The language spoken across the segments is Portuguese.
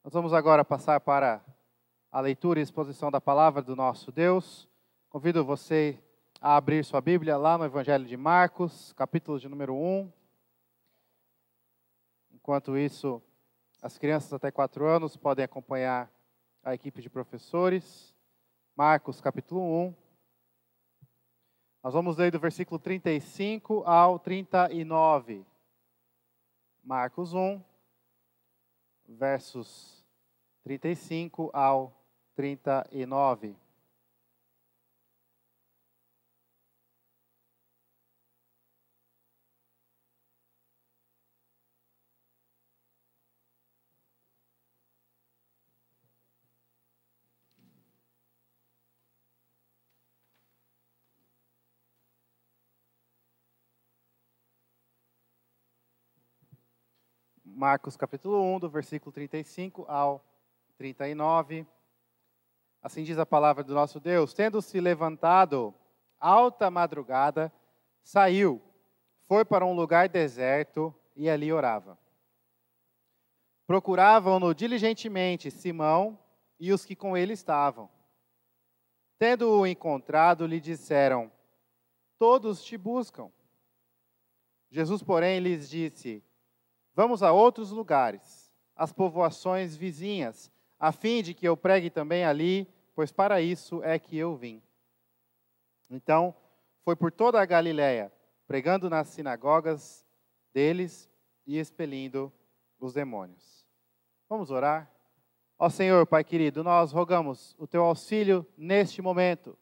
Nós vamos agora passar para a leitura e exposição da palavra do nosso Deus. Convido você a abrir sua Bíblia lá no Evangelho de Marcos, capítulo de número 1. Enquanto isso, as crianças até 4 anos podem acompanhar a equipe de professores. Marcos, capítulo 1. Nós vamos ler do versículo 35 ao 39. Marcos 1, versos 35 ao 39. Marcos capítulo 1, do versículo 35 ao 39. Assim diz a palavra do nosso Deus: tendo-se levantado alta madrugada, saiu, foi para um lugar deserto e ali orava. Procuravam-no diligentemente Simão e os que com ele estavam. Tendo-o encontrado, lhe disseram: todos te buscam. Jesus, porém, lhes disse: vamos a outros lugares, às povoações vizinhas, a fim de que eu pregue também ali, pois para isso é que eu vim. Então, foi por toda a Galiléia, pregando nas sinagogas deles e expelindo os demônios. Vamos orar? Ó Senhor, Pai querido, nós rogamos o Teu auxílio neste momento,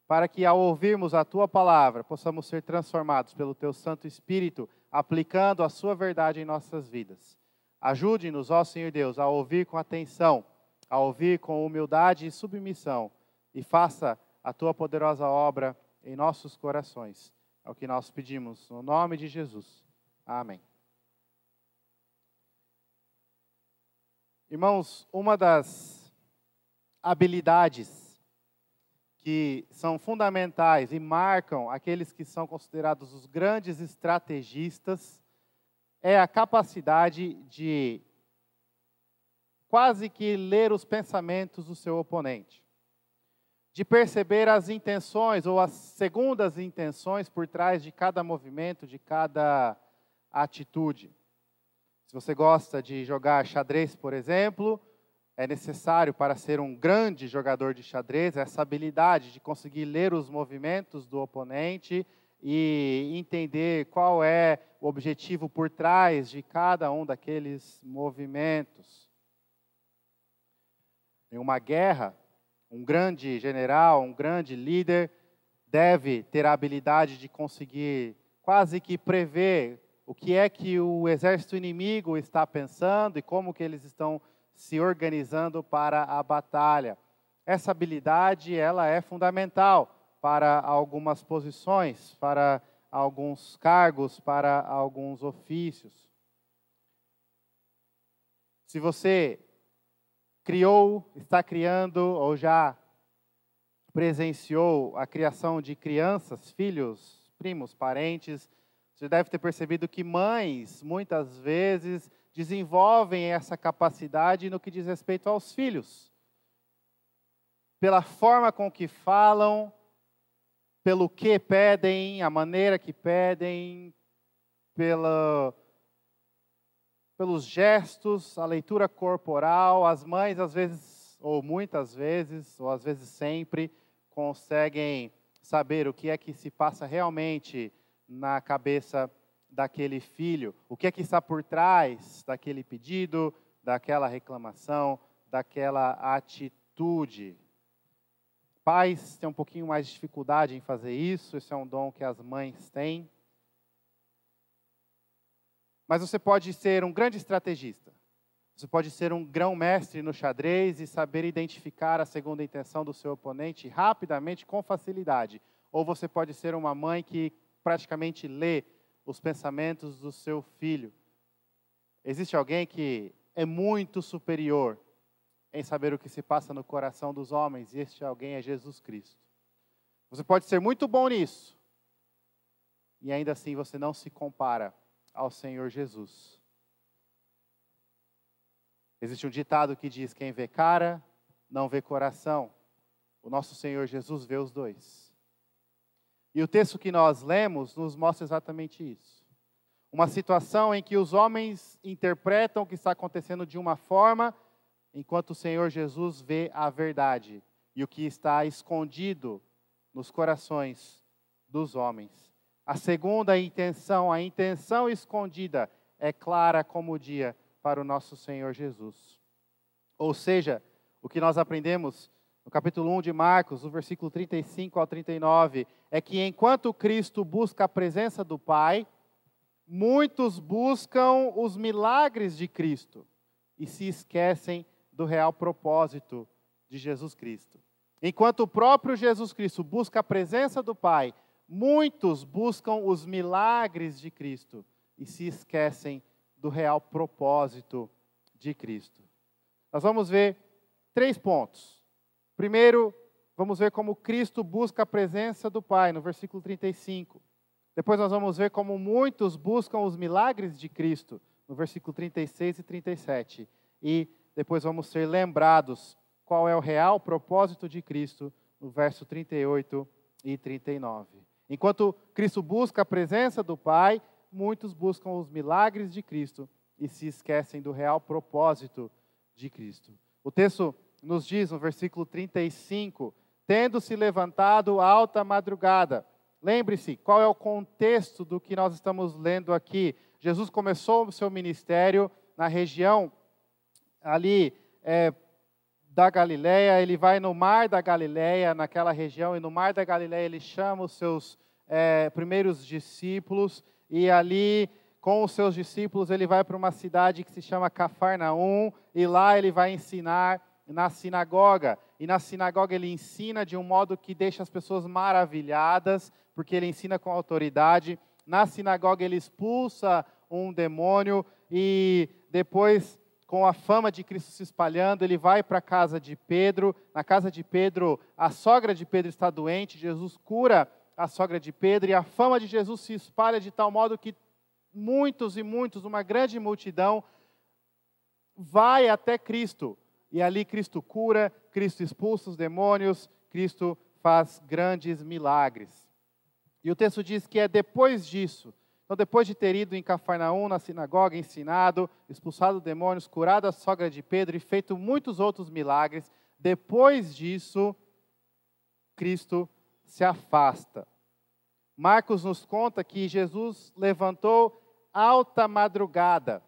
para que ao ouvirmos a Tua palavra, possamos ser transformados pelo Teu Santo Espírito, aplicando a sua verdade em nossas vidas. Ajude-nos, ó Senhor Deus, a ouvir com atenção, a ouvir com humildade e submissão, e faça a Tua poderosa obra em nossos corações. É o que nós pedimos, no nome de Jesus. Amém. Irmãos, uma das habilidades que são fundamentais e marcam aqueles que são considerados os grandes estrategistas é a capacidade de quase que ler os pensamentos do seu oponente, de perceber as intenções ou as segundas intenções por trás de cada movimento, de cada atitude. Se você gosta de jogar xadrez, por exemplo, é necessário para ser um grande jogador de xadrez essa habilidade de conseguir ler os movimentos do oponente e entender qual é o objetivo por trás de cada um daqueles movimentos. Em uma guerra, um grande general, um grande líder deve ter a habilidade de conseguir quase que prever o que é que o exército inimigo está pensando e como que eles estão se organizando para a batalha. Essa habilidade, ela é fundamental para algumas posições, para alguns cargos, para alguns ofícios. Se você criou, está criando ou já presenciou a criação de crianças, filhos, primos, parentes, você deve ter percebido que mães, muitas vezes, desenvolvem essa capacidade no que diz respeito aos filhos. Pela forma com que falam, pelo que pedem, a maneira que pedem, pelos gestos, a leitura corporal. As mães, às vezes, ou muitas vezes, ou às vezes sempre, conseguem saber o que é que se passa realmente na cabeça daquele filho, o que é que está por trás daquele pedido, daquela reclamação, daquela atitude. Pais têm um pouquinho mais de dificuldade em fazer isso, esse é um dom que as mães têm. Mas você pode ser um grande estrategista. Você pode ser um grão-mestre no xadrez e saber identificar a segunda intenção do seu oponente rapidamente, com facilidade. Ou você pode ser uma mãe que praticamente lê os pensamentos do seu filho. Existe alguém que é muito superior em saber o que se passa no coração dos homens, e este alguém é Jesus Cristo. Você pode ser muito bom nisso, e ainda assim você não se compara ao Senhor Jesus. Existe um ditado que diz: quem vê cara, não vê coração. O nosso Senhor Jesus vê os dois. E o texto que nós lemos nos mostra exatamente isso. Uma situação em que os homens interpretam o que está acontecendo de uma forma, enquanto o Senhor Jesus vê a verdade e o que está escondido nos corações dos homens. A segunda intenção, a intenção escondida, é clara como o dia para o nosso Senhor Jesus. Ou seja, o que nós aprendemos no capítulo 1 de Marcos, do versículo 35 ao 39, é que enquanto Cristo busca a presença do Pai, muitos buscam os milagres de Cristo e se esquecem do real propósito de Jesus Cristo. Enquanto o próprio Jesus Cristo busca a presença do Pai, muitos buscam os milagres de Cristo e se esquecem do real propósito de Cristo. Nós vamos ver 3 pontos. Primeiro, vamos ver como Cristo busca a presença do Pai, no versículo 35. Depois nós vamos ver como muitos buscam os milagres de Cristo, no versículo 36 e 37. E depois vamos ser lembrados qual é o real propósito de Cristo, no verso 38 e 39. Enquanto Cristo busca a presença do Pai, muitos buscam os milagres de Cristo e se esquecem do real propósito de Cristo. O texto nos diz no versículo 35, tendo-se levantado alta madrugada. Lembre-se, qual é o contexto do que nós estamos lendo aqui? Jesus começou o seu ministério na região ali da Galileia, ele vai no mar da Galileia, naquela região, e no mar da Galileia ele chama os seus primeiros discípulos, e ali, com os seus discípulos, ele vai para uma cidade que se chama Cafarnaum, e lá ele vai ensinar na sinagoga. E na sinagoga ele ensina de um modo que deixa as pessoas maravilhadas, porque ele ensina com autoridade. Na sinagoga ele expulsa um demônio, e depois, com a fama de Cristo se espalhando, ele vai para a casa de Pedro. Na casa de Pedro, a sogra de Pedro está doente, Jesus cura a sogra de Pedro, e a fama de Jesus se espalha de tal modo que muitos e muitos, uma grande multidão, vai até Cristo. E ali Cristo cura, Cristo expulsa os demônios, Cristo faz grandes milagres. E o texto diz que é depois disso, então depois de ter ido em Cafarnaum, na sinagoga, ensinado, expulsado demônios, curado a sogra de Pedro e feito muitos outros milagres, depois disso, Cristo se afasta. Marcos nos conta que Jesus levantou alta madrugada.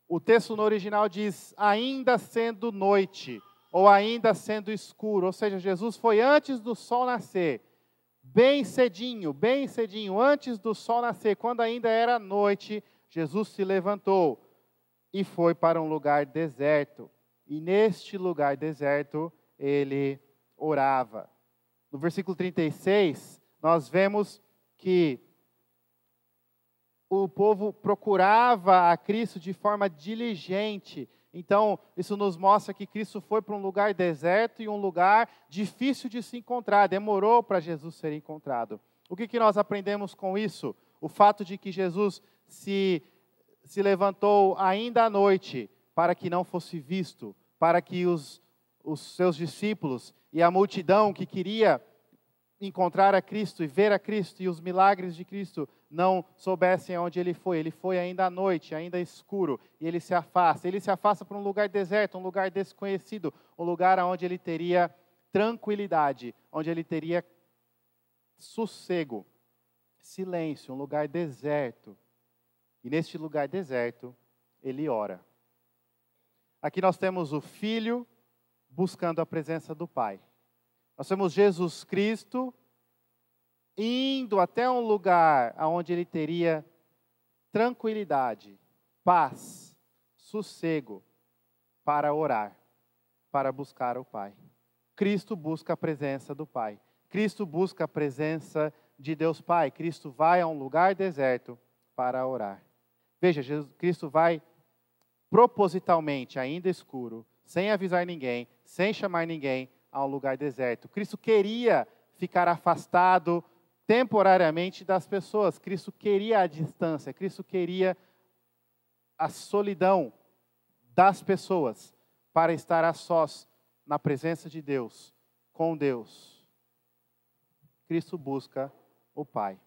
O texto no original diz, ainda sendo noite, ou ainda sendo escuro, ou seja, Jesus foi antes do sol nascer, bem cedinho, antes do sol nascer, quando ainda era noite, Jesus se levantou e foi para um lugar deserto. E neste lugar deserto, ele orava. No versículo 36, nós vemos que o povo procurava a Cristo de forma diligente. Então, isso nos mostra que Cristo foi para um lugar deserto e um lugar difícil de se encontrar. Demorou para Jesus ser encontrado. O que nós aprendemos com isso? O fato de que Jesus se levantou ainda à noite para que não fosse visto, para que os seus discípulos e a multidão que queria encontrar a Cristo e ver a Cristo e os milagres de Cristo não soubessem onde ele foi. Ele foi ainda à noite, ainda escuro, e ele se afasta. Ele se afasta para um lugar deserto, um lugar desconhecido, um lugar onde ele teria tranquilidade, onde ele teria sossego, silêncio, um lugar deserto. E neste lugar deserto, ele ora. Aqui nós temos o Filho buscando a presença do Pai. Nós temos Jesus Cristo indo até um lugar onde ele teria tranquilidade, paz, sossego para orar, para buscar o Pai. Cristo busca a presença do Pai. Cristo busca a presença de Deus Pai. Cristo vai a um lugar deserto para orar. Veja, Cristo vai propositalmente, ainda escuro, sem avisar ninguém, sem chamar ninguém, a um lugar deserto. Cristo queria ficar afastado temporariamente das pessoas. Cristo queria a distância. Cristo queria a solidão das pessoas. para estar a sós na presença de Deus, com Deus, Cristo busca o Pai.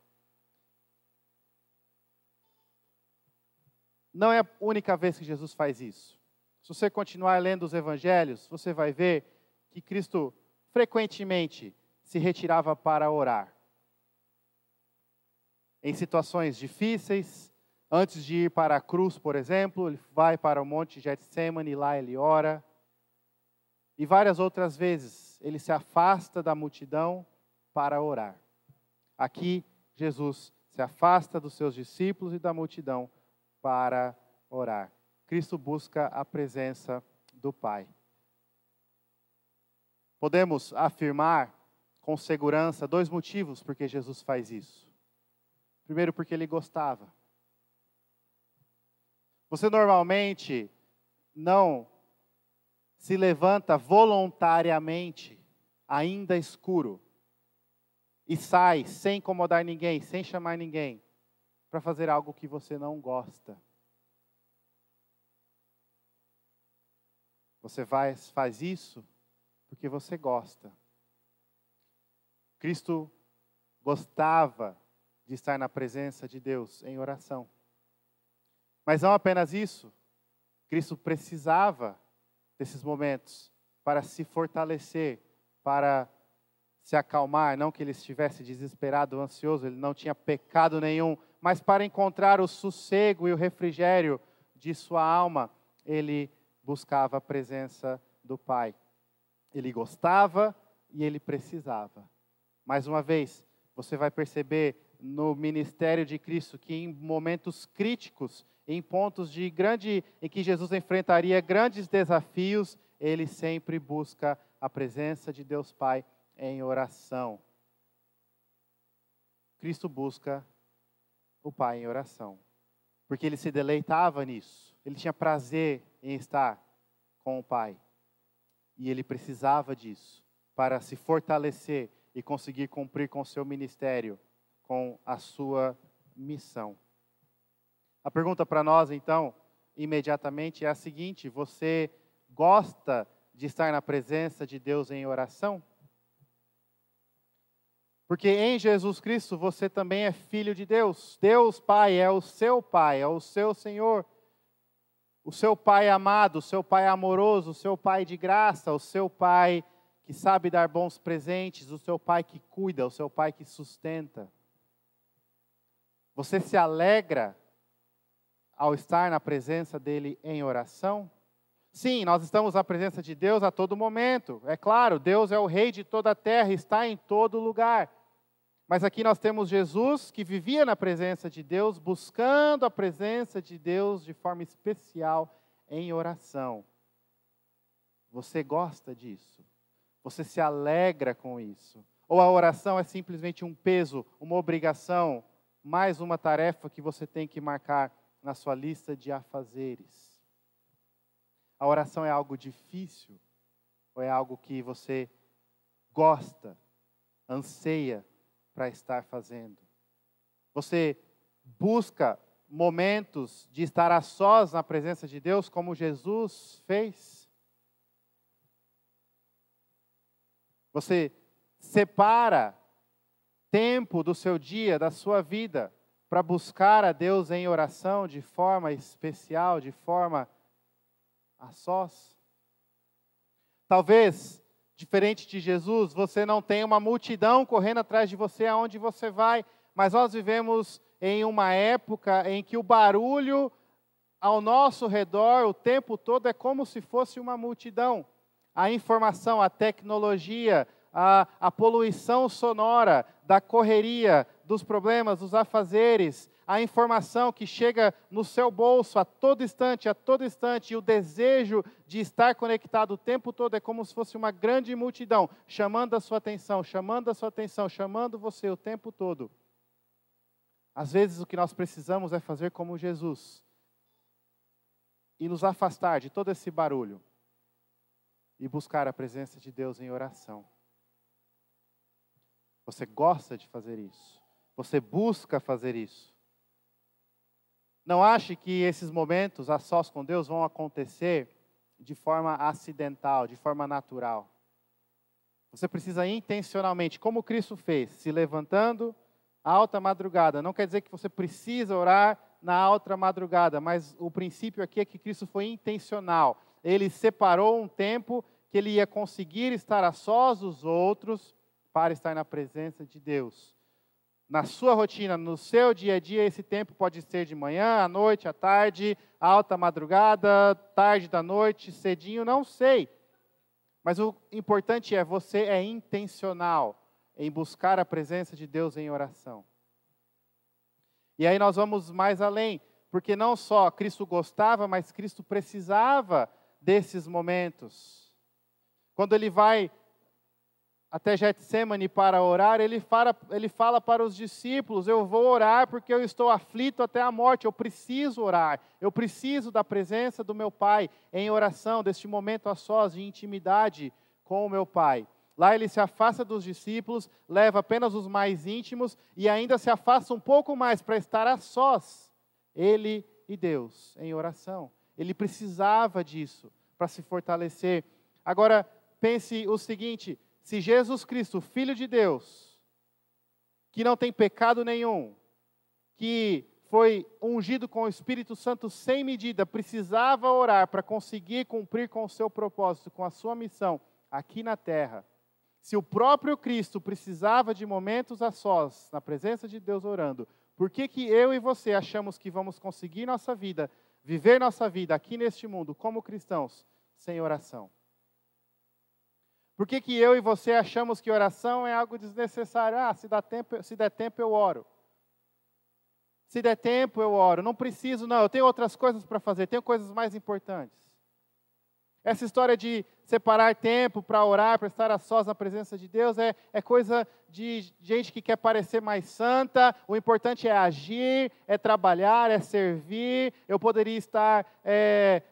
Não é a única vez que Jesus faz isso. Se você continuar lendo os evangelhos, você vai ver que Cristo frequentemente se retirava para orar. Em situações difíceis, antes de ir para a cruz, por exemplo, ele vai para o Monte Getsemane e lá ele ora. E várias outras vezes ele se afasta da multidão para orar. Aqui, Jesus se afasta dos seus discípulos e da multidão para orar. Cristo busca a presença do Pai. Podemos afirmar com segurança 2 motivos por que Jesus faz isso. Primeiro, porque ele gostava. Você normalmente não se levanta voluntariamente, ainda escuro, e sai sem incomodar ninguém, sem chamar ninguém, para fazer algo que você não gosta. Você faz isso porque você gosta. Cristo gostava de estar na presença de Deus em oração. Mas não apenas isso, Cristo precisava desses momentos para se fortalecer, para se acalmar, não que ele estivesse desesperado, ansioso, ele não tinha pecado nenhum, mas para encontrar o sossego e o refrigério de sua alma, ele buscava a presença do Pai. Ele gostava e ele precisava. Mais uma vez, você vai perceber no ministério de Cristo que em momentos críticos, em pontos em que Jesus enfrentaria grandes desafios, ele sempre busca a presença de Deus Pai em oração. Cristo busca o Pai em oração, porque ele se deleitava nisso. Ele tinha prazer em estar com o Pai. E ele precisava disso para se fortalecer e conseguir cumprir com o seu ministério, com a sua missão. A pergunta para nós, então, imediatamente é a seguinte: você gosta de estar na presença de Deus em oração? Porque em Jesus Cristo você também é filho de Deus. Deus Pai é o seu Senhor. O seu Pai amado, o seu Pai amoroso, o seu Pai de graça, o seu Pai que sabe dar bons presentes, o seu Pai que cuida, o seu Pai que sustenta. Você se alegra ao estar na presença dEle em oração? Sim, nós estamos na presença de Deus a todo momento. É claro, Deus é o Rei de toda a terra, está em todo lugar. Mas aqui nós temos Jesus que vivia na presença de Deus, buscando a presença de Deus de forma especial em oração. Você gosta disso? Você se alegra com isso? Ou a oração é simplesmente um peso, uma obrigação, mais uma tarefa que você tem que marcar na sua lista de afazeres? A oração é algo difícil? Ou é algo que você gosta, anseia para estar fazendo? Você busca momentos de estar a sós na presença de Deus, como Jesus fez? Você separa tempo do seu dia, da sua vida, para buscar a Deus em oração de forma especial, de forma a sós? Talvez, diferente de Jesus, você não tenha uma multidão correndo atrás de você aonde você vai, mas nós vivemos em uma época em que o barulho ao nosso redor o tempo todo é como se fosse uma multidão. A informação, a tecnologia, a poluição sonora da correria, dos problemas, dos afazeres, a informação que chega no seu bolso a todo instante, e o desejo de estar conectado o tempo todo é como se fosse uma grande multidão, chamando a sua atenção, chamando você o tempo todo. Às vezes o que nós precisamos é fazer como Jesus e nos afastar de todo esse barulho e buscar a presença de Deus em oração. Você gosta de fazer isso? Você busca fazer isso? Não ache que esses momentos a sós com Deus vão acontecer de forma acidental, de forma natural. Você precisa intencionalmente, como Cristo fez, se levantando à alta madrugada. Não quer dizer que você precisa orar na alta madrugada, mas o princípio aqui é que Cristo foi intencional. Ele separou um tempo que ele ia conseguir estar a sós dos outros para estar na presença de Deus. Na sua rotina, no seu dia a dia, esse tempo pode ser de manhã, à noite, à tarde, alta madrugada, tarde da noite, cedinho, não sei. Mas o importante é, você é intencional em buscar a presença de Deus em oração. E aí nós vamos mais além, porque não só Cristo gostava, mas Cristo precisava desses momentos. Quando ele vai até Getsêmani para orar, ele fala para os discípulos, eu vou orar porque eu estou aflito até a morte, eu preciso orar, eu preciso da presença do meu Pai em oração, deste momento a sós, de intimidade com o meu Pai. Lá ele se afasta dos discípulos, leva apenas os mais íntimos e ainda se afasta um pouco mais para estar a sós, ele e Deus, em oração. Ele precisava disso para se fortalecer. Agora, pense o seguinte, se Jesus Cristo, Filho de Deus, que não tem pecado nenhum, que foi ungido com o Espírito Santo sem medida, precisava orar para conseguir cumprir com o seu propósito, com a sua missão aqui na terra. Se o próprio Cristo precisava de momentos a sós, na presença de Deus orando, por que eu e você achamos que vamos conseguir nossa vida, viver nossa vida aqui neste mundo como cristãos, sem oração? Por que eu e você achamos que oração é algo desnecessário? Se der tempo eu oro. Se der tempo eu oro. Não preciso, não. Eu tenho outras coisas para fazer. Tenho coisas mais importantes. Essa história de separar tempo para orar, para estar a sós na presença de Deus, é coisa de gente que quer parecer mais santa. O importante é agir, é trabalhar, é servir. Eu poderia estar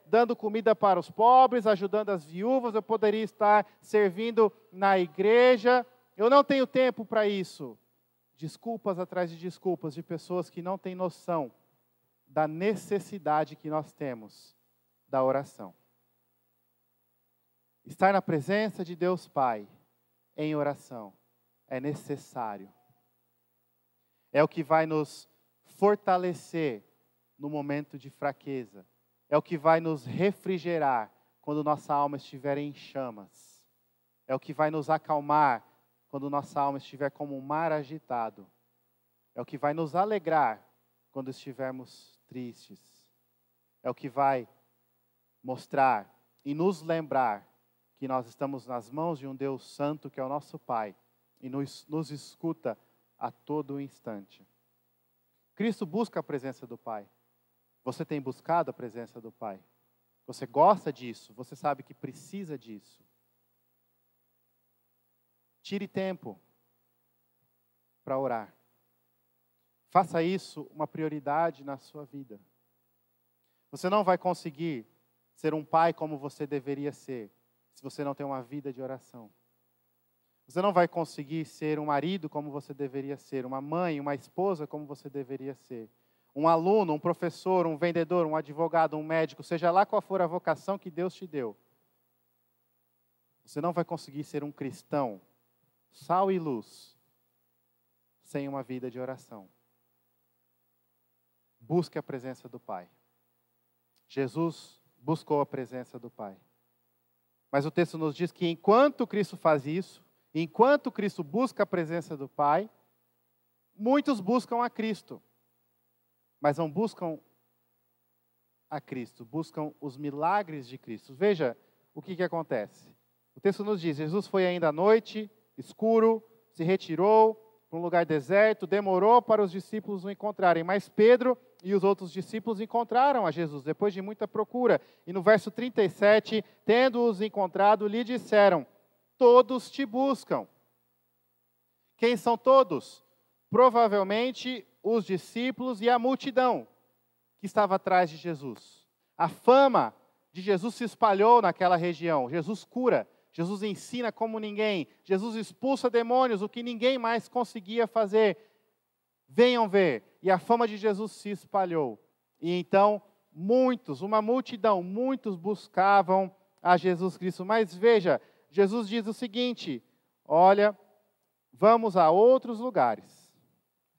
dando comida para os pobres, ajudando as viúvas. Eu poderia estar servindo na igreja. Eu não tenho tempo para isso. Desculpas atrás de desculpas de pessoas que não têm noção da necessidade que nós temos da oração. Estar na presença de Deus Pai, em oração, é necessário. É o que vai nos fortalecer no momento de fraqueza. É o que vai nos refrigerar quando nossa alma estiver em chamas. É o que vai nos acalmar quando nossa alma estiver como um mar agitado. É o que vai nos alegrar quando estivermos tristes. É o que vai mostrar e nos lembrar que nós estamos nas mãos de um Deus Santo, que é o nosso Pai, e nos escuta a todo instante. Cristo busca a presença do Pai. Você tem buscado a presença do Pai? Você gosta disso? Você sabe que precisa disso? Tire tempo para orar. Faça isso uma prioridade na sua vida. Você não vai conseguir ser um pai como você deveria ser, se você não tem uma vida de oração. Você não vai conseguir ser um marido como você deveria ser, uma mãe, uma esposa como você deveria ser, um aluno, um professor, um vendedor, um advogado, um médico, seja lá qual for a vocação que Deus te deu. Você não vai conseguir ser um cristão, sal e luz, sem uma vida de oração. Busque a presença do Pai. Jesus buscou a presença do Pai. Mas o texto nos diz que enquanto Cristo faz isso, enquanto Cristo busca a presença do Pai, muitos buscam a Cristo. Mas não buscam a Cristo, buscam os milagres de Cristo. Veja o que acontece. O texto nos diz, Jesus foi ainda à noite, escuro, se retirou para um lugar deserto, demorou para os discípulos o encontrarem. Mas Pedro e os outros discípulos encontraram a Jesus, depois de muita procura. E no verso 37, tendo-os encontrado, lhe disseram, todos te buscam. Quem são todos? Provavelmente os discípulos e a multidão que estava atrás de Jesus. A fama de Jesus se espalhou naquela região. Jesus cura, Jesus ensina como ninguém, Jesus expulsa demônios, o que ninguém mais conseguia fazer. Venham ver. E a fama de Jesus se espalhou. E então, uma multidão, muitos buscavam a Jesus Cristo. Mas veja, Jesus diz o seguinte: olha, vamos a outros lugares,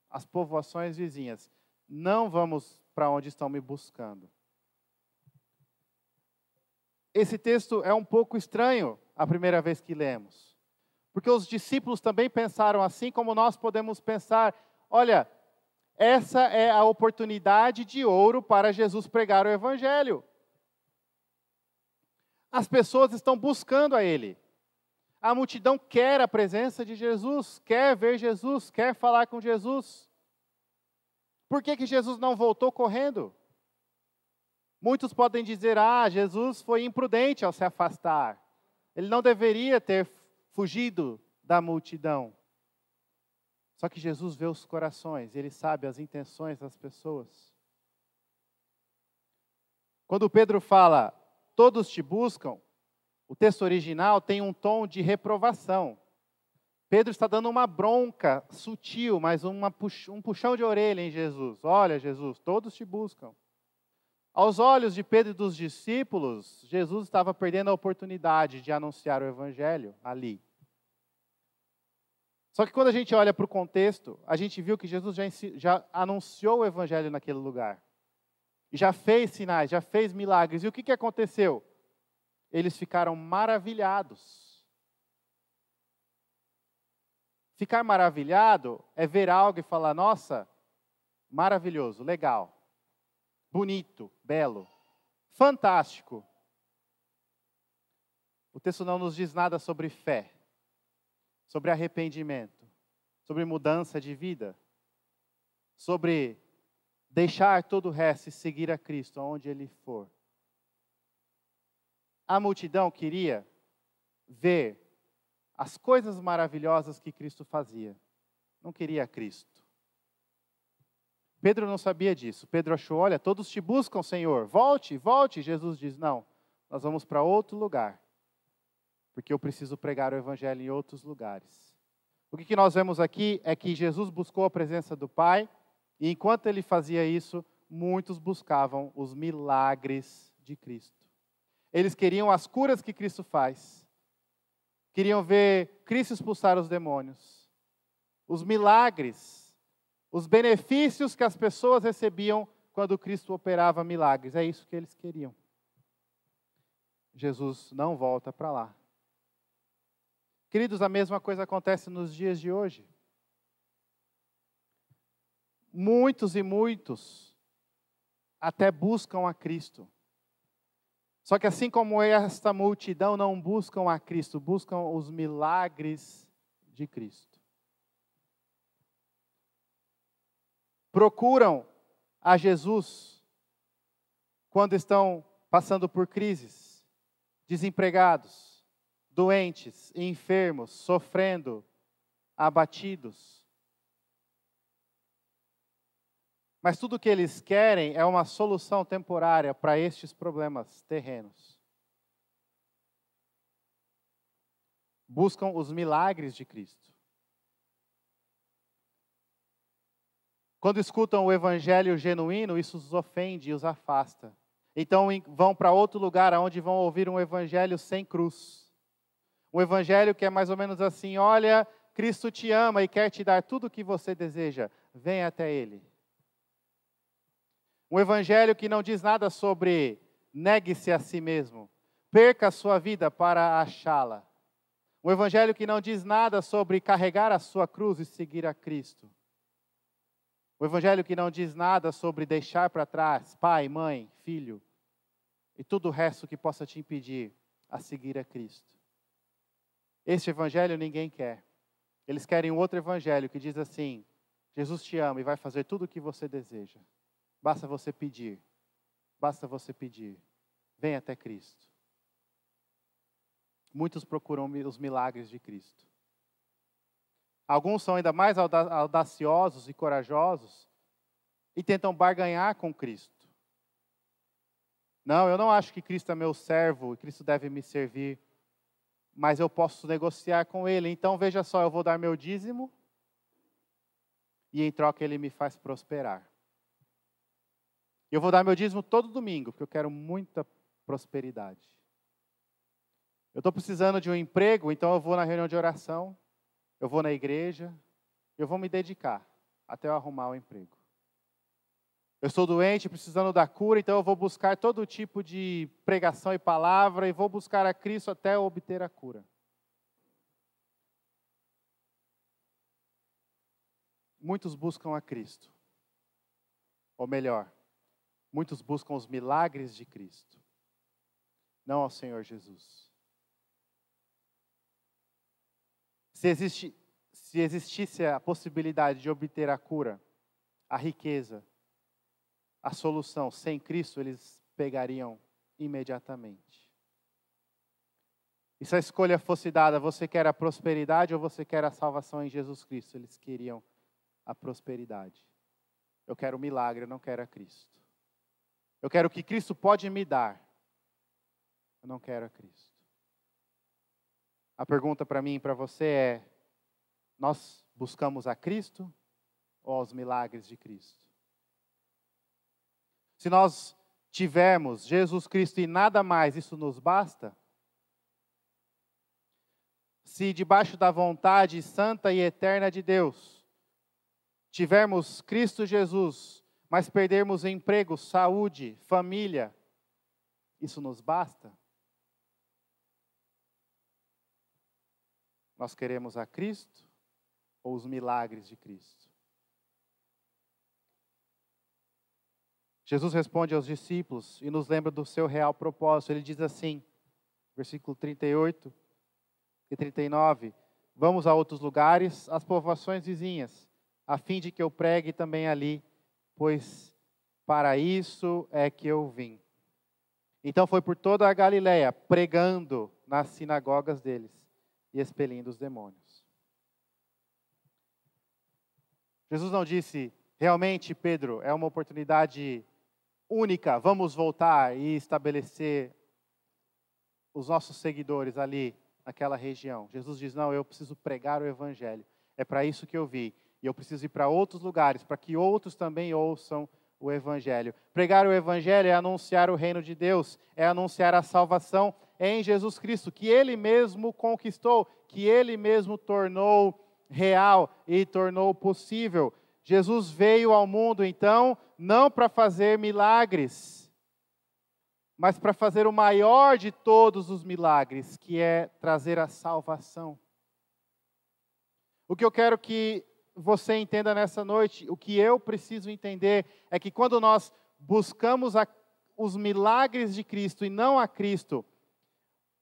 as povoações vizinhas. Não vamos para onde estão me buscando. Esse texto é um pouco estranho a primeira vez que lemos, porque os discípulos também pensaram assim como nós podemos pensar. Olha, essa é a oportunidade de ouro para Jesus pregar o Evangelho. As pessoas estão buscando a Ele. A multidão quer a presença de Jesus, quer ver Jesus, quer falar com Jesus. Por que Jesus não voltou correndo? Muitos podem dizer, Jesus foi imprudente ao se afastar. Ele não deveria ter fugido da multidão. Só que Jesus vê os corações, Ele sabe as intenções das pessoas. Quando Pedro fala, todos te buscam, o texto original tem um tom de reprovação. Pedro está dando uma bronca sutil, mas um puxão de orelha em Jesus. Olha, Jesus, todos te buscam. Aos olhos de Pedro e dos discípulos, Jesus estava perdendo a oportunidade de anunciar o Evangelho ali. Só que quando a gente olha para o contexto, a gente viu que Jesus já anunciou o Evangelho naquele lugar. E já fez sinais, já fez milagres. E o que aconteceu? Eles ficaram maravilhados. Ficar maravilhado é ver algo e falar, nossa, maravilhoso, legal, bonito, belo, fantástico. O texto não nos diz nada sobre fé, sobre arrependimento, sobre mudança de vida, sobre deixar todo o resto e seguir a Cristo aonde Ele for. A multidão queria ver as coisas maravilhosas que Cristo fazia. Não queria Cristo. Pedro não sabia disso. Pedro achou, olha, todos te buscam, Senhor. Volte, volte. Jesus diz, não, nós vamos para outro lugar. Porque eu preciso pregar o Evangelho em outros lugares. O que nós vemos aqui é que Jesus buscou a presença do Pai. E enquanto Ele fazia isso, muitos buscavam os milagres de Cristo. Eles queriam as curas que Cristo faz. Queriam ver Cristo expulsar os demônios. Os milagres, os benefícios que as pessoas recebiam quando Cristo operava milagres. É isso que eles queriam. Jesus não volta para lá. Queridos, a mesma coisa acontece nos dias de hoje. Muitos e muitos até buscam a Cristo. Só que assim como esta multidão não buscam a Cristo, buscam os milagres de Cristo. Procuram a Jesus quando estão passando por crises, desempregados, doentes, enfermos, sofrendo, abatidos. Mas tudo o que eles querem é uma solução temporária para estes problemas terrenos. Buscam os milagres de Cristo. Quando escutam o evangelho genuíno, isso os ofende e os afasta. Então vão para outro lugar onde vão ouvir um evangelho sem cruz. Um evangelho que é mais ou menos assim, olha, Cristo te ama e quer te dar tudo o que você deseja. Venha até Ele. Um evangelho que não diz nada sobre negue-se a si mesmo, perca a sua vida para achá-la. Um evangelho que não diz nada sobre carregar a sua cruz e seguir a Cristo. Um evangelho que não diz nada sobre deixar para trás pai, mãe, filho e tudo o resto que possa te impedir a seguir a Cristo. Este evangelho ninguém quer. Eles querem um outro evangelho que diz assim, Jesus te ama e vai fazer tudo o que você deseja. Basta você pedir. Basta você pedir. Venha até Cristo. Muitos procuram os milagres de Cristo. Alguns são ainda mais audaciosos e corajosos e tentam barganhar com Cristo. Não, eu não acho que Cristo é meu servo e Cristo deve me servir, mas eu posso negociar com Ele. Então, veja só, eu vou dar meu dízimo e em troca Ele me faz prosperar. Eu vou dar meu dízimo todo domingo, porque eu quero muita prosperidade. Eu estou precisando de um emprego, então eu vou na reunião de oração, eu vou na igreja, eu vou me dedicar até eu arrumar o emprego. Eu estou doente, precisando da cura, então eu vou buscar todo tipo de pregação e palavra e vou buscar a Cristo até eu obter a cura. Muitos buscam a Cristo. Ou melhor, muitos buscam os milagres de Cristo, não ao Senhor Jesus. Se existisse a possibilidade de obter a cura, a riqueza, a solução sem Cristo, eles pegariam imediatamente. E se a escolha fosse dada, você quer a prosperidade ou você quer a salvação em Jesus Cristo? Eles queriam a prosperidade. Eu quero o milagre, eu não quero a Cristo. Eu quero o que Cristo pode me dar. Eu não quero a Cristo. A pergunta para mim e para você é: nós buscamos a Cristo ou aos milagres de Cristo? Se nós tivermos Jesus Cristo e nada mais, isso nos basta? Se debaixo da vontade santa e eterna de Deus, tivermos Cristo Jesus, mas perdermos emprego, saúde, família, isso nos basta? Nós queremos a Cristo ou os milagres de Cristo? Jesus responde aos discípulos e nos lembra do seu real propósito. Ele diz assim, versículo 38 e 39, vamos a outros lugares, às povoações vizinhas, a fim de que eu pregue também ali, pois para isso é que eu vim. Então foi por toda a Galileia, pregando nas sinagogas deles e expelindo os demônios. Jesus não disse, realmente, Pedro, é uma oportunidade única, vamos voltar e estabelecer os nossos seguidores ali, naquela região. Jesus diz, não, eu preciso pregar o Evangelho. É para isso que eu vim. E eu preciso ir para outros lugares, para que outros também ouçam o Evangelho. Pregar o Evangelho é anunciar o reino de Deus, é anunciar a salvação em Jesus Cristo, que Ele mesmo conquistou, que Ele mesmo tornou real e tornou possível. Jesus veio ao mundo, então, não para fazer milagres, mas para fazer o maior de todos os milagres, que é trazer a salvação. O que eu quero que você entenda nessa noite, o que eu preciso entender, é que quando nós buscamos os milagres de Cristo e não a Cristo,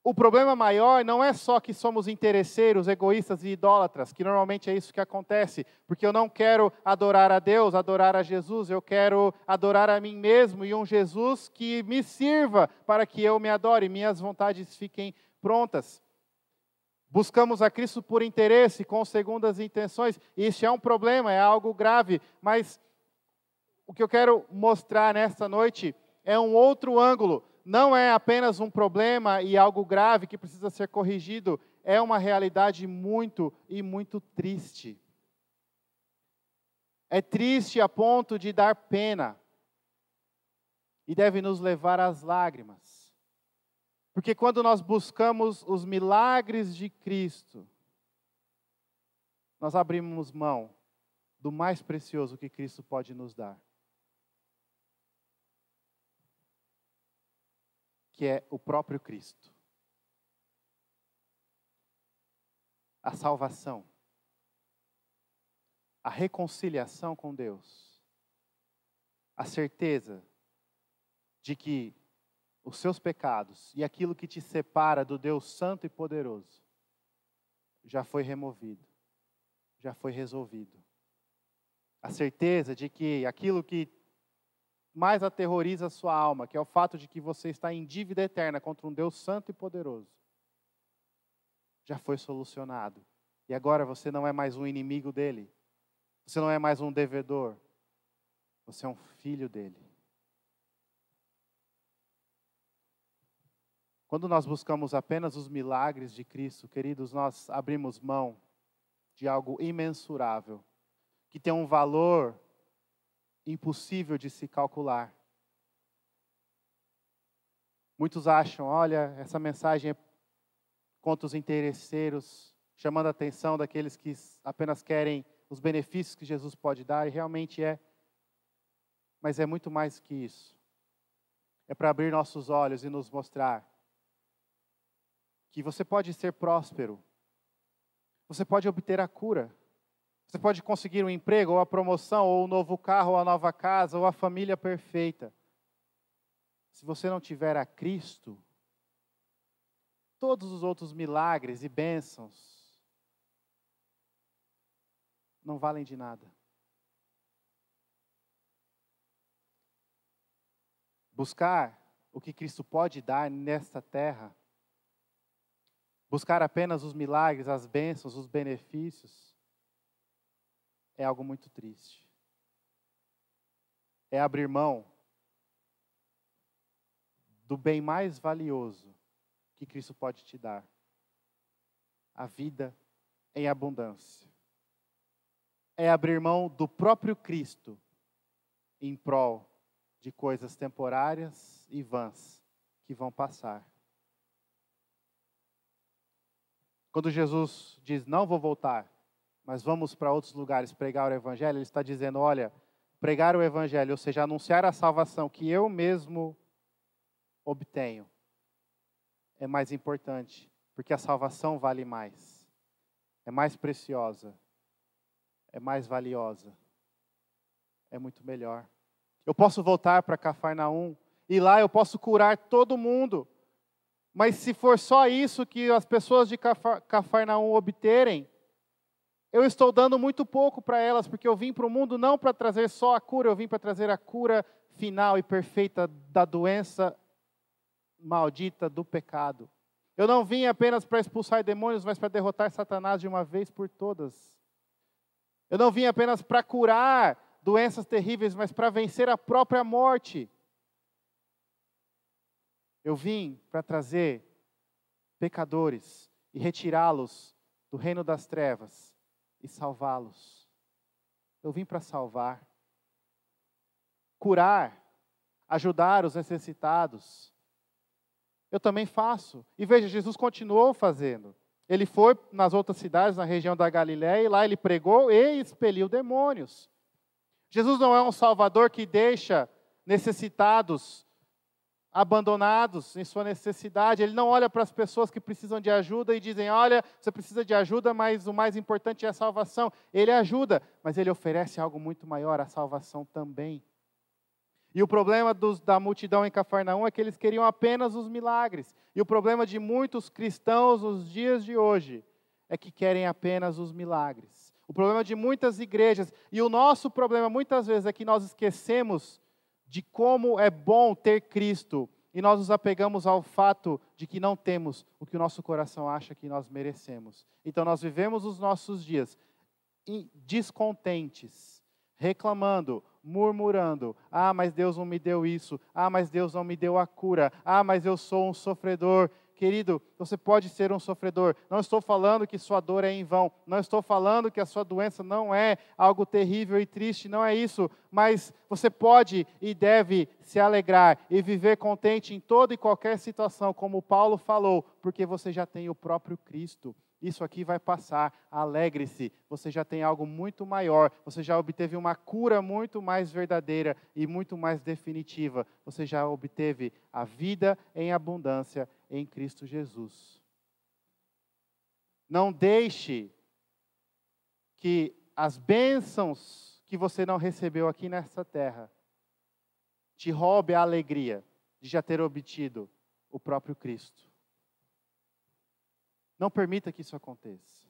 o problema maior não é só que somos interesseiros, egoístas e idólatras, que normalmente é isso que acontece, porque eu não quero adorar a Deus, adorar a Jesus, eu quero adorar a mim mesmo e um Jesus que me sirva para que eu me adore, minhas vontades fiquem prontas. Buscamos a Cristo por interesse, com segundas intenções, e isso é um problema, é algo grave, mas o que eu quero mostrar nesta noite é um outro ângulo. Não é apenas um problema e algo grave que precisa ser corrigido, é uma realidade muito e muito triste. É triste a ponto de dar pena e deve nos levar às lágrimas. Porque quando nós buscamos os milagres de Cristo, nós abrimos mão do mais precioso que Cristo pode nos dar, que é o próprio Cristo. A salvação, a reconciliação com Deus, a certeza de que os seus pecados e aquilo que te separa do Deus Santo e Poderoso já foi removido, já foi resolvido. A certeza de que aquilo que mais aterroriza a sua alma, que é o fato de que você está em dívida eterna contra um Deus Santo e Poderoso, já foi solucionado. E agora você não é mais um inimigo dele, você não é mais um devedor, você é um filho dele. Quando nós buscamos apenas os milagres de Cristo, queridos, nós abrimos mão de algo imensurável, que tem um valor impossível de se calcular. Muitos acham, olha, essa mensagem contra os interesseiros, chamando a atenção daqueles que apenas querem os benefícios que Jesus pode dar, e realmente é. Mas é muito mais que isso. É para abrir nossos olhos e nos mostrar que você pode ser próspero, você pode obter a cura, você pode conseguir um emprego, ou a promoção, ou um novo carro, ou a nova casa, ou a família perfeita. Se você não tiver a Cristo, todos os outros milagres e bênçãos não valem de nada. Buscar o que Cristo pode dar nesta terra, buscar apenas os milagres, as bênçãos, os benefícios, é algo muito triste. É abrir mão do bem mais valioso que Cristo pode te dar. A vida em abundância. É abrir mão do próprio Cristo em prol de coisas temporárias e vãs que vão passar. Quando Jesus diz, não vou voltar, mas vamos para outros lugares pregar o Evangelho, Ele está dizendo, olha, pregar o Evangelho, ou seja, anunciar a salvação que eu mesmo obtenho, é mais importante, porque a salvação vale mais, é mais preciosa, é mais valiosa, é muito melhor. Eu posso voltar para Cafarnaum, e lá eu posso curar todo mundo, mas se for só isso que as pessoas de Cafarnaum obterem, eu estou dando muito pouco para elas, porque eu vim para o mundo não para trazer só a cura, eu vim para trazer a cura final e perfeita da doença maldita do pecado. Eu não vim apenas para expulsar demônios, mas para derrotar Satanás de uma vez por todas. Eu não vim apenas para curar doenças terríveis, mas para vencer a própria morte. Eu vim para trazer pecadores e retirá-los do reino das trevas e salvá-los. Eu vim para salvar, curar, ajudar os necessitados. Eu também faço. E veja, Jesus continuou fazendo. Ele foi nas outras cidades, na região da Galiléia, e lá ele pregou e expeliu demônios. Jesus não é um salvador que deixa necessitados abandonados em sua necessidade. Ele não olha para as pessoas que precisam de ajuda e dizem, olha, você precisa de ajuda, mas o mais importante é a salvação. Ele ajuda, mas ele oferece algo muito maior, a salvação também. E o problema da multidão em Cafarnaum é que eles queriam apenas os milagres. E o problema de muitos cristãos nos dias de hoje é que querem apenas os milagres. O problema de muitas igrejas, e o nosso problema muitas vezes é que nós esquecemos de como é bom ter Cristo, e nós nos apegamos ao fato de que não temos o que o nosso coração acha que nós merecemos. Então nós vivemos os nossos dias descontentes, reclamando, murmurando, mas Deus não me deu isso, mas Deus não me deu a cura, mas eu sou um sofredor. Querido, você pode ser um sofredor. Não estou falando que sua dor é em vão. Não estou falando que a sua doença não é algo terrível e triste. Não é isso. Mas você pode e deve se alegrar e viver contente em toda e qualquer situação, como Paulo falou, porque você já tem o próprio Cristo. Isso aqui vai passar, alegre-se, você já tem algo muito maior, você já obteve uma cura muito mais verdadeira e muito mais definitiva, você já obteve a vida em abundância em Cristo Jesus. Não deixe que as bênçãos que você não recebeu aqui nessa terra te roube a alegria de já ter obtido o próprio Cristo. Não permita que isso aconteça.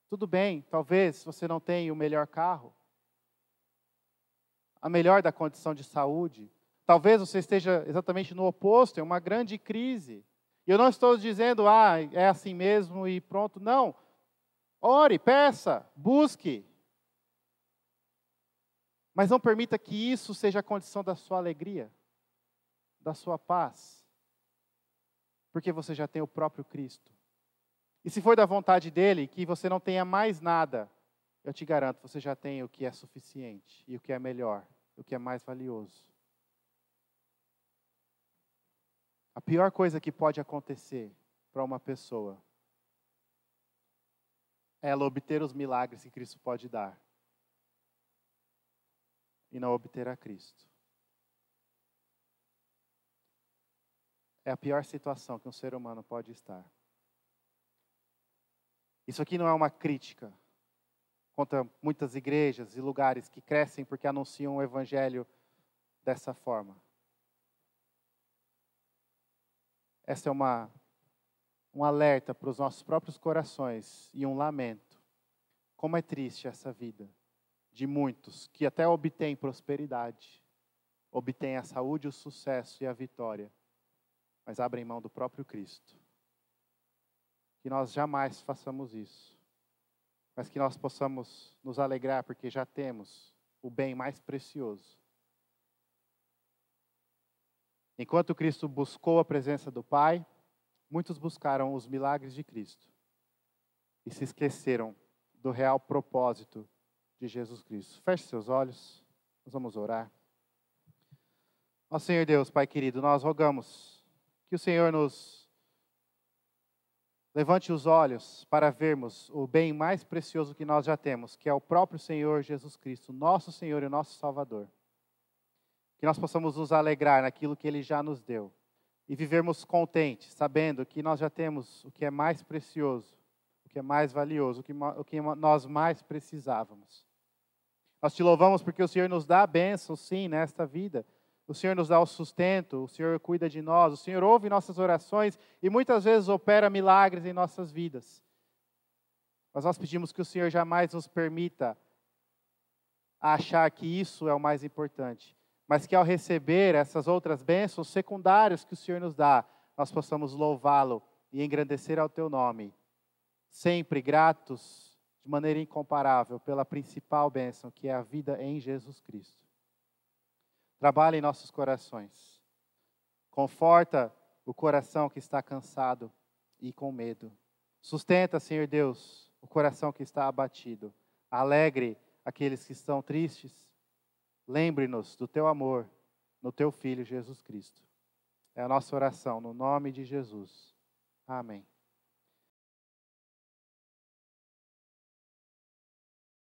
Tudo bem, talvez você não tenha o melhor carro, a melhor da condição de saúde. Talvez você esteja exatamente no oposto, é uma grande crise. E eu não estou dizendo, é assim mesmo e pronto. Não. Ore, peça, busque. Mas não permita que isso seja a condição da sua alegria, da sua paz. Porque você já tem o próprio Cristo. E se for da vontade dele, que você não tenha mais nada, eu te garanto, você já tem o que é suficiente, e o que é melhor, o que é mais valioso. A pior coisa que pode acontecer para uma pessoa é ela obter os milagres que Cristo pode dar e não obter a Cristo. É a pior situação que um ser humano pode estar. Isso aqui não é uma crítica contra muitas igrejas e lugares que crescem porque anunciam o evangelho dessa forma. Essa é um alerta para os nossos próprios corações e um lamento. Como é triste essa vida de muitos que até obtêm prosperidade, obtêm a saúde, o sucesso e a vitória, mas abrem mão do próprio Cristo. Que nós jamais façamos isso, mas que nós possamos nos alegrar porque já temos o bem mais precioso. Enquanto Cristo buscou a presença do Pai, muitos buscaram os milagres de Cristo e se esqueceram do real propósito de Jesus Cristo. Feche seus olhos, nós vamos orar. Ó Senhor Deus, Pai querido, nós rogamos que o Senhor nos levante os olhos para vermos o bem mais precioso que nós já temos, que é o próprio Senhor Jesus Cristo, nosso Senhor e nosso Salvador. Que nós possamos nos alegrar naquilo que Ele já nos deu e vivermos contentes, sabendo que nós já temos o que é mais precioso, o que é mais valioso, o que nós mais precisávamos. Nós te louvamos porque o Senhor nos dá a bênção, sim, nesta vida. O Senhor nos dá o sustento, o Senhor cuida de nós, o Senhor ouve nossas orações e muitas vezes opera milagres em nossas vidas. Mas nós pedimos que o Senhor jamais nos permita achar que isso é o mais importante, mas que ao receber essas outras bênçãos secundárias que o Senhor nos dá, nós possamos louvá-lo e engrandecer ao teu nome, sempre gratos de maneira incomparável pela principal bênção, que é a vida em Jesus Cristo. Trabalha em nossos corações. Conforta o coração que está cansado e com medo. Sustenta, Senhor Deus, o coração que está abatido. Alegre aqueles que estão tristes. Lembre-nos do teu amor no teu Filho Jesus Cristo. É a nossa oração no nome de Jesus. Amém.